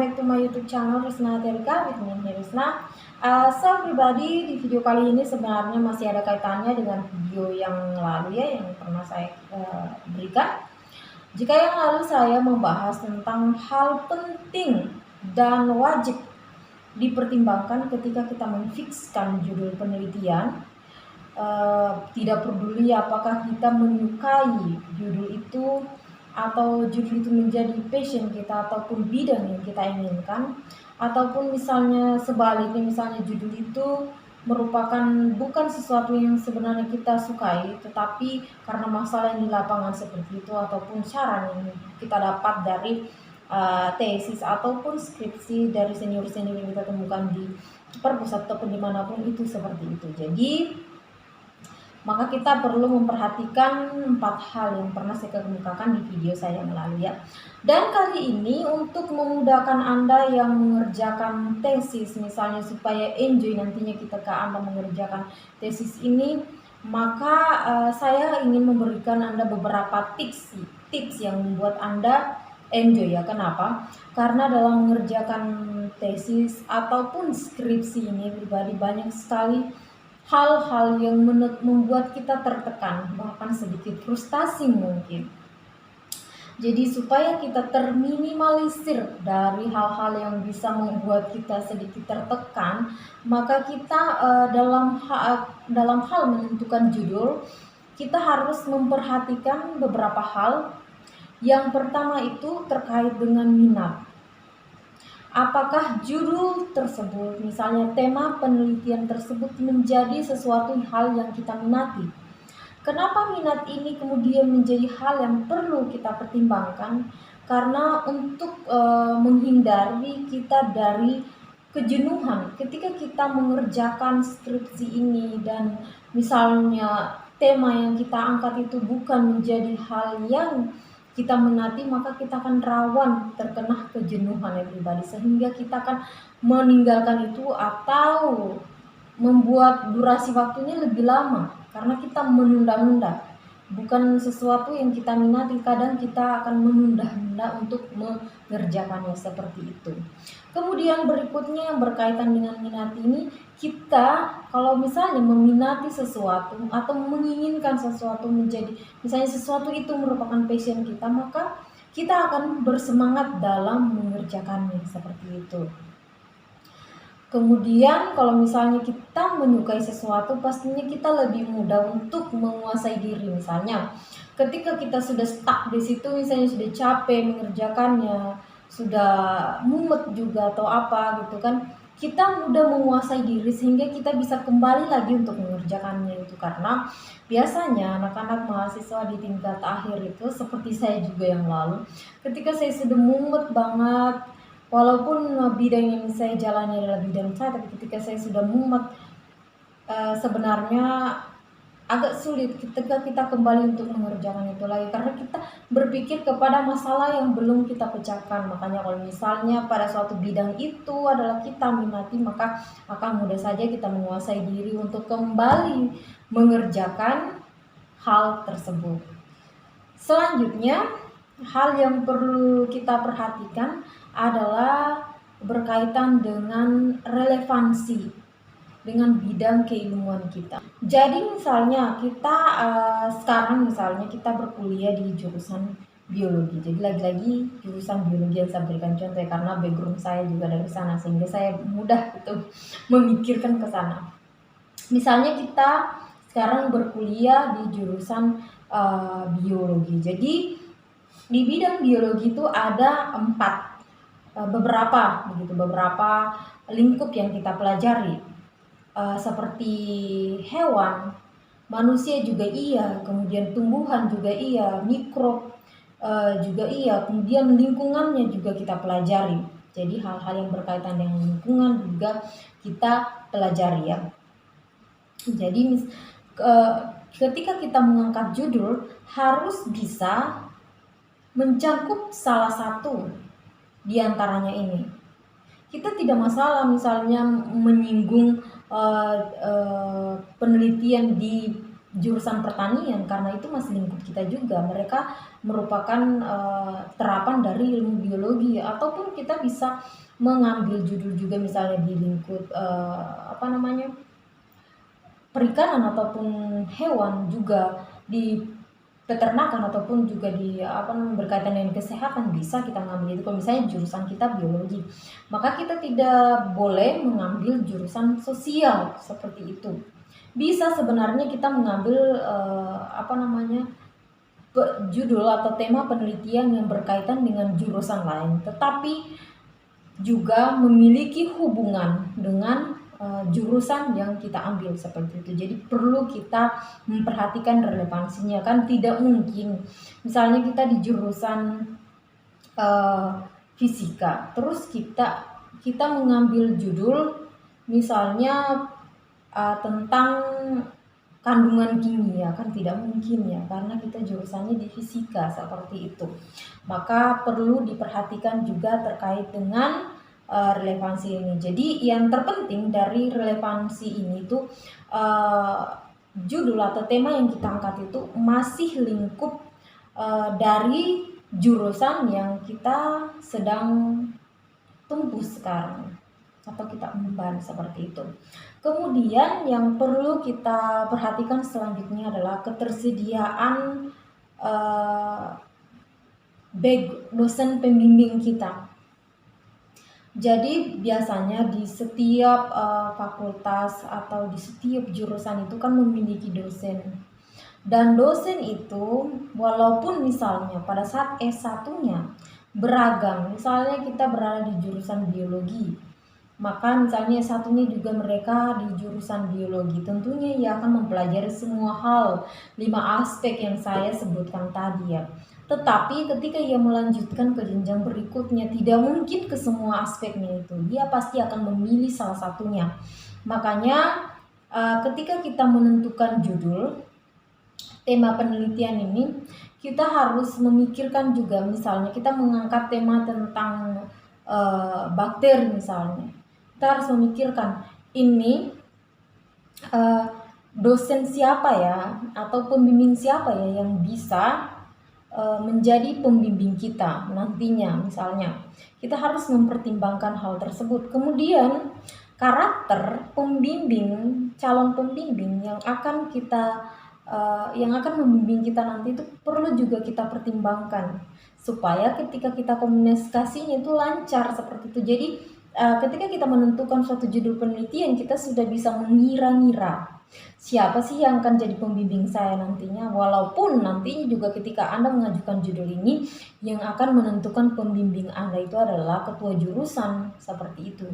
back to my YouTube channel Risna Terika with me Risna. Saya pribadi di video kali ini sebenarnya masih ada kaitannya dengan video yang lalu ya, yang pernah saya berikan. Jika yang lalu saya membahas tentang hal penting dan wajib dipertimbangkan ketika kita memfikskan judul penelitian. Tidak peduli apakah kita menyukai judul itu atau judul itu menjadi passion kita ataupun bidang yang kita inginkan, ataupun misalnya sebaliknya, misalnya judul itu merupakan bukan sesuatu yang sebenarnya kita sukai, tetapi karena masalah yang di lapangan seperti itu ataupun saran yang kita dapat dari tesis ataupun skripsi dari senior-senior yang kita temukan di perpusat ataupun dimanapun itu seperti itu. Jadi maka kita perlu memperhatikan 4 hal yang pernah saya kemukakan di video saya yang lalu ya. Dan kali ini untuk memudahkan Anda yang mengerjakan tesis, misalnya supaya enjoy nantinya ketika Anda mengerjakan tesis ini, maka saya ingin memberikan Anda beberapa tips yang membuat Anda enjoy ya. Kenapa? Karena dalam mengerjakan tesis ataupun skripsi ini pribadi banyak sekali hal-hal yang membuat kita tertekan, bahkan sedikit frustasi mungkin. Jadi supaya kita terminimalisir dari hal-hal yang bisa membuat kita sedikit tertekan, maka kita dalam hal menentukan judul, kita harus memperhatikan beberapa hal. Yang pertama itu terkait dengan minat. Apakah judul tersebut, misalnya tema penelitian tersebut, menjadi sesuatu hal yang kita minati? Kenapa minat ini kemudian menjadi hal yang perlu kita pertimbangkan? Karena untuk menghindari kita dari kejenuhan ketika kita mengerjakan skripsi ini, dan misalnya tema yang kita angkat itu bukan menjadi hal yang kita menanti, maka kita akan rawan terkena kejenuhan ya pribadi, sehingga kita akan meninggalkan itu atau membuat durasi waktunya lebih lama karena kita menunda-nunda. Bukan sesuatu yang kita minati, kadang kita akan menunda-nunda untuk mengerjakannya seperti itu. Kemudian berikutnya yang berkaitan dengan minat ini, kita kalau misalnya meminati sesuatu atau menginginkan sesuatu menjadi, misalnya sesuatu itu merupakan passion kita, maka kita akan bersemangat dalam mengerjakannya seperti itu. Kemudian kalau misalnya kita menyukai sesuatu, pastinya kita lebih mudah untuk menguasai diri. Misalnya ketika kita sudah stuck di situ, misalnya sudah capek mengerjakannya, sudah mumet juga atau apa gitu kan, kita mudah menguasai diri sehingga kita bisa kembali lagi untuk mengerjakannya itu. Karena biasanya anak-anak mahasiswa di tingkat akhir itu seperti saya juga yang lalu, ketika saya sudah mumet banget, walaupun bidang yang saya jalani adalah bidang saya, tapi ketika saya sudah mumet, sebenarnya agak sulit ketika kita kembali untuk mengerjakan itu lagi, karena kita berpikir kepada masalah yang belum kita pecahkan. Makanya kalau misalnya pada suatu bidang itu adalah kita minati, maka akan mudah saja kita menguasai diri untuk kembali mengerjakan hal tersebut. Selanjutnya, hal yang perlu kita perhatikan adalah berkaitan dengan relevansi dengan bidang keilmuan kita. Jadi misalnya kita sekarang misalnya kita berkuliah di jurusan biologi. Jadi lagi-lagi jurusan biologi yang saya berikan contoh ya, karena background saya juga dari sana sehingga saya mudah itu memikirkan ke sana. Misalnya kita sekarang berkuliah di jurusan biologi. Jadi di bidang biologi itu ada beberapa lingkup yang kita pelajari, seperti hewan, manusia juga iya, kemudian tumbuhan juga iya, mikrob juga iya, kemudian lingkungannya juga kita pelajari. Jadi hal-hal yang berkaitan dengan lingkungan juga kita pelajari ya. Jadi ketika kita mengangkat judul harus bisa mencakup salah satu di antaranya ini. Kita tidak masalah misalnya menyinggung penelitian di jurusan pertanian, karena itu masih lingkup kita juga. Mereka merupakan terapan dari ilmu biologi, ataupun kita bisa mengambil judul juga misalnya di lingkup perikanan ataupun hewan, juga di peternakan, ataupun juga di berkaitan dengan kesehatan bisa kita mengambil itu. Kalau misalnya jurusan kita biologi, maka kita tidak boleh mengambil jurusan sosial seperti itu. Bisa sebenarnya kita mengambil judul atau tema penelitian yang berkaitan dengan jurusan lain, tetapi juga memiliki hubungan dengan jurusan yang kita ambil seperti itu. Jadi perlu kita memperhatikan relevansinya, kan tidak mungkin misalnya kita di jurusan fisika, terus kita mengambil judul misalnya tentang kandungan kimia, kan tidak mungkin ya, karena kita jurusannya di fisika seperti itu. Maka perlu diperhatikan juga terkait dengan relevansi ini. Jadi yang terpenting dari relevansi ini itu judul atau tema yang kita angkat itu masih lingkup dari jurusan yang kita sedang tempuh sekarang atau kita emban seperti itu. Kemudian yang perlu kita perhatikan selanjutnya adalah ketersediaan dosen pembimbing kita. Jadi biasanya di setiap fakultas atau di setiap jurusan itu kan memiliki dosen. Dan dosen itu walaupun misalnya pada saat S1-nya beragam, misalnya kita berada di jurusan biologi, maka misalnya S1-nya juga mereka di jurusan biologi, tentunya ia akan mempelajari semua hal 5 aspek yang saya sebutkan tadi ya. Tetapi ketika ia melanjutkan ke jenjang berikutnya, tidak mungkin ke semua aspeknya itu, dia pasti akan memilih salah satunya. Makanya ketika kita menentukan judul tema penelitian ini, kita harus memikirkan juga, misalnya kita mengangkat tema tentang bakteri misalnya, kita harus memikirkan ini dosen siapa ya, atau pembimbing siapa ya yang bisa menjadi pembimbing kita nantinya. Misalnya kita harus mempertimbangkan hal tersebut. Kemudian karakter pembimbing, calon pembimbing yang akan membimbing kita nanti itu perlu juga kita pertimbangkan, supaya ketika kita komunikasinya itu lancar seperti itu. Jadi ketika kita menentukan suatu judul penelitian, kita sudah bisa mengira-ngira siapa sih yang akan jadi pembimbing saya nantinya. Walaupun nantinya juga ketika Anda mengajukan judul ini, yang akan menentukan pembimbing Anda itu adalah ketua jurusan seperti itu.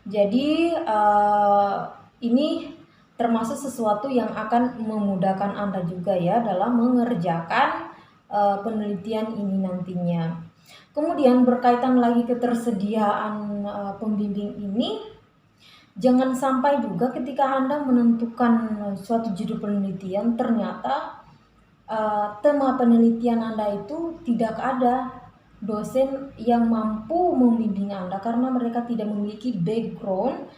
Jadi ini termasuk sesuatu yang akan memudahkan Anda juga ya dalam mengerjakan penelitian ini nantinya. Kemudian berkaitan lagi ketersediaan pembimbing ini, jangan sampai juga ketika Anda menentukan suatu judul penelitian, ternyata tema penelitian Anda itu tidak ada dosen yang mampu membimbing Anda karena mereka tidak memiliki background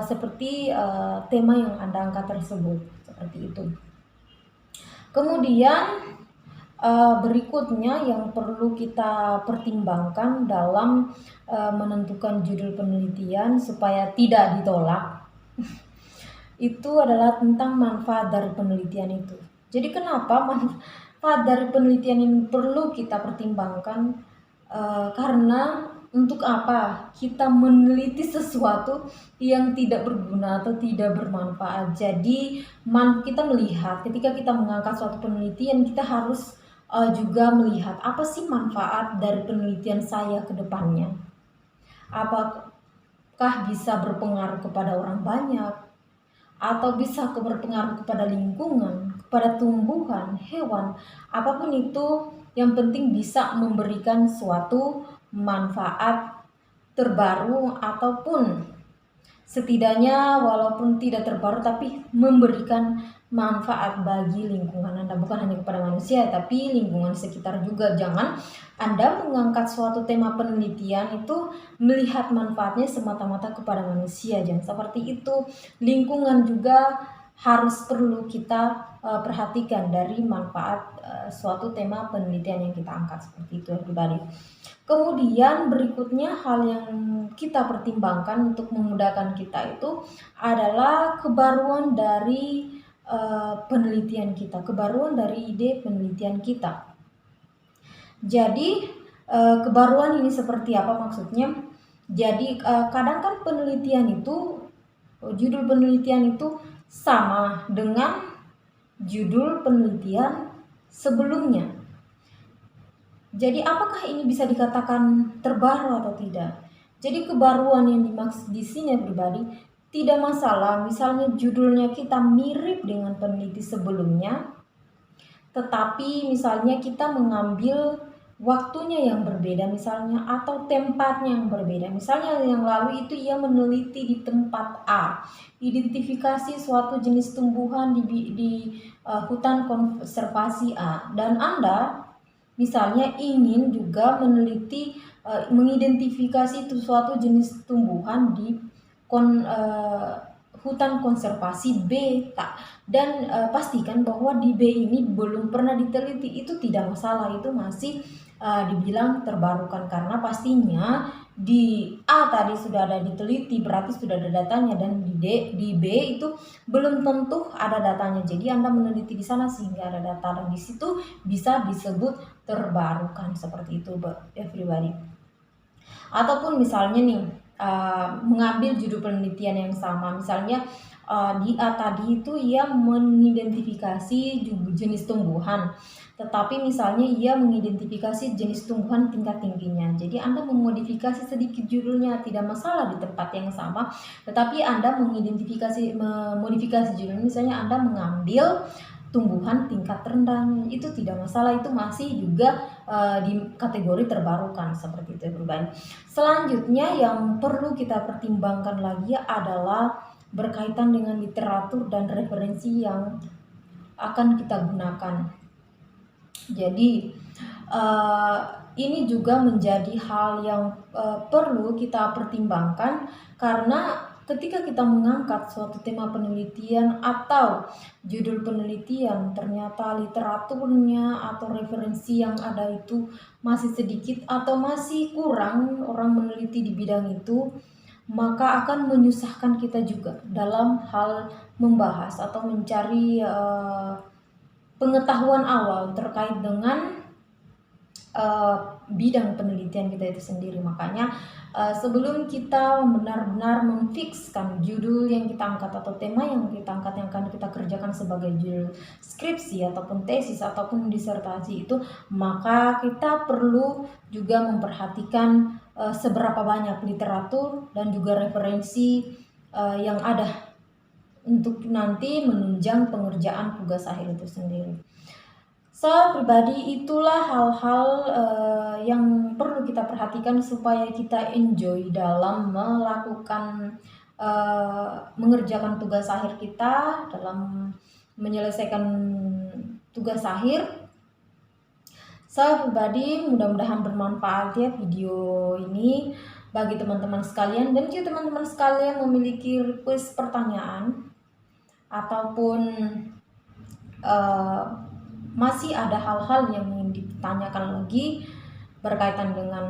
seperti tema yang Anda angkat tersebut, seperti itu. Kemudian berikutnya yang perlu kita pertimbangkan dalam menentukan judul penelitian supaya tidak ditolak itu adalah tentang manfaat dari penelitian itu. Jadi kenapa manfaat dari penelitian ini perlu kita pertimbangkan? Karena untuk apa kita meneliti sesuatu yang tidak berguna atau tidak bermanfaat. Jadi kita melihat ketika kita mengangkat suatu penelitian, kita harus juga melihat apa sih manfaat dari penelitian saya ke depannya. Apakah bisa berpengaruh kepada orang banyak, atau bisa berpengaruh kepada lingkungan, kepada tumbuhan, hewan, apapun itu, yang penting bisa memberikan suatu manfaat terbaru, ataupun setidaknya walaupun tidak terbaru tapi memberikan manfaat bagi lingkungan Anda, bukan hanya kepada manusia tapi lingkungan sekitar juga. Jangan Anda mengangkat suatu tema penelitian itu melihat manfaatnya semata-mata kepada manusia, jangan seperti itu. Lingkungan juga harus perlu kita perhatikan dari manfaat suatu tema penelitian yang kita angkat, seperti itu everybody. Kemudian berikutnya hal yang kita pertimbangkan untuk memudahkan kita itu adalah kebaruan dari penelitian kita, kebaruan dari ide penelitian kita. Jadi kebaruan ini seperti apa maksudnya? Jadi kadang kan penelitian itu, judul penelitian itu sama dengan judul penelitian sebelumnya. Jadi apakah ini bisa dikatakan terbaru atau tidak? Jadi kebaruan yang dimaksud di sini pribadi tidak masalah, misalnya judulnya kita mirip dengan peneliti sebelumnya, tetapi misalnya kita mengambil waktunya yang berbeda misalnya, atau tempatnya yang berbeda. Misalnya yang lalu itu ia meneliti di tempat A, identifikasi suatu jenis tumbuhan di hutan konservasi A, dan Anda misalnya ingin juga meneliti mengidentifikasi suatu jenis tumbuhan di hutan konservasi B, dan pastikan bahwa di B ini belum pernah diteliti, itu tidak masalah, itu masih dibilang terbarukan, karena pastinya di A tadi sudah ada diteliti, berarti sudah ada datanya, dan di B itu belum tentu ada datanya. Jadi Anda meneliti di sana sehingga ada data, dan di situ bisa disebut terbarukan, seperti itu everybody. Ataupun misalnya nih mengambil judul penelitian yang sama, misalnya di A tadi itu ia mengidentifikasi jenis tumbuhan, tetapi misalnya ia mengidentifikasi jenis tumbuhan tingkat tingginya. Jadi Anda memodifikasi sedikit judulnya, tidak masalah di tempat yang sama, tetapi Anda memodifikasi judulnya, misalnya Anda mengambil tumbuhan tingkat rendahnya, itu tidak masalah, itu masih juga di kategori terbarukan, seperti itu everybody. Selanjutnya yang perlu kita pertimbangkan lagi adalah berkaitan dengan literatur dan referensi yang akan kita gunakan. Jadi ini juga menjadi hal yang perlu kita pertimbangkan, karena ketika kita mengangkat suatu tema penelitian atau judul penelitian, ternyata literaturnya atau referensi yang ada itu masih sedikit atau masih kurang orang meneliti di bidang itu, maka akan menyusahkan kita juga dalam hal membahas atau mencari pengetahuan awal terkait dengan bidang penelitian kita itu sendiri. Makanya sebelum kita benar-benar memfikskan judul yang kita angkat atau tema yang kita angkat yang akan kita kerjakan sebagai judul skripsi ataupun tesis ataupun disertasi itu, maka kita perlu juga memperhatikan seberapa banyak literatur dan juga referensi yang ada untuk nanti menunjang pengerjaan tugas akhir itu sendiri. So, pribadi itulah hal-hal yang perlu kita perhatikan supaya kita enjoy dalam melakukan mengerjakan tugas akhir kita, dalam menyelesaikan tugas akhir. So, pribadi mudah-mudahan bermanfaat ya video ini bagi teman-teman sekalian, dan jika teman-teman sekalian memiliki request pertanyaan ataupun masih ada hal-hal yang ingin ditanyakan lagi berkaitan dengan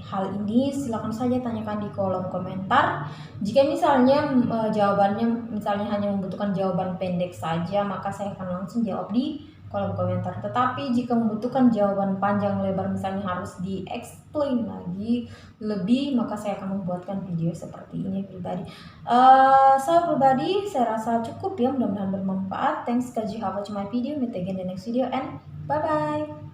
hal ini, silakan saja tanyakan di kolom komentar. Jika misalnya jawabannya misalnya hanya membutuhkan jawaban pendek saja, maka saya akan langsung jawab di kolom komentar. Tetapi jika membutuhkan jawaban panjang lebar, misalnya harus di-explain lagi lebih, maka saya akan membuatkan video seperti ini pribadi. Pribadi saya rasa cukup ya, mudah-mudahan bermanfaat. Thanks guys, you have watched my video. Meet again in the next video and bye bye.